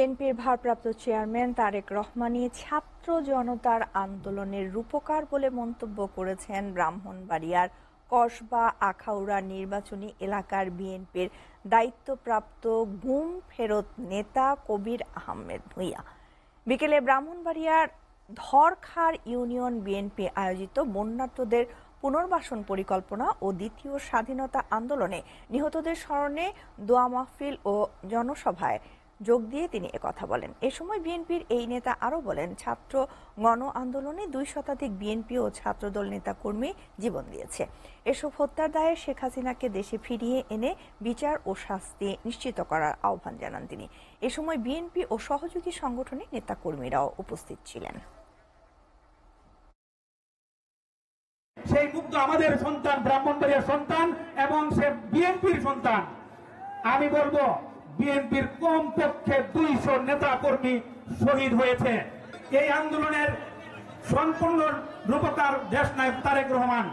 বিএনপির ভারপ্রাপ্ত চেয়ারম্যান তারেক রহমানই ছাত্র জনতার আন্দোলনের রূপকার বলে মন্তব্য করেছেন ব্রাহ্মণবাড়িয়ার কসবা আখাউড়া নির্বাচনী এলাকার বিএনপির দায়িত্বপ্রাপ্ত গুম ফেরত নেতা কবির আহমেদ ভূঁইয়া। বিকেলে ব্রাহ্মণবাড়িয়ার ধরখার ইউনিয়ন বিএনপি আয়োজিত বন্যার্তদের পুনর্বাসন পরিকল্পনা ও দ্বিতীয় স্বাধীনতা আন্দোলনে নিহতদের স্মরণে দোয়া মাহফিল ও জনসভায় যোগ দিয়ে তিনি একথা বলেন। এ সময় বিএনপির এই নেতা আরও বলেন, ছাত্র গণ আন্দোলনে 2 শতাধিক বিএনপি ও ছাত্রদল নেতাকর্মী জীবন দিয়েছে। এসব হত্যার দায়ে শেখ হাসিনাকে দেশে ফিরিয়ে এনে বিচার ও শাস্তি নিশ্চিত করার আহ্বান জানান তিনি। এ সময় বিএনপি ও সহযোগী সংগঠনের নেতাকর্মীরাও উপস্থিত ছিলেন। সেই মুগ্ধ আমাদের সন্তান, ব্রাহ্মণবাড়িয়ার সন্তান এবং সে বিএনপির সন্তান। আমি বলবো বিএনপির কমপক্ষে 200 নেতা কর্মী শহীদ হয়েছে। এই আন্দোলনের সম্পূর্ণ রূপকার দেশনায়ক তারেক রহমান।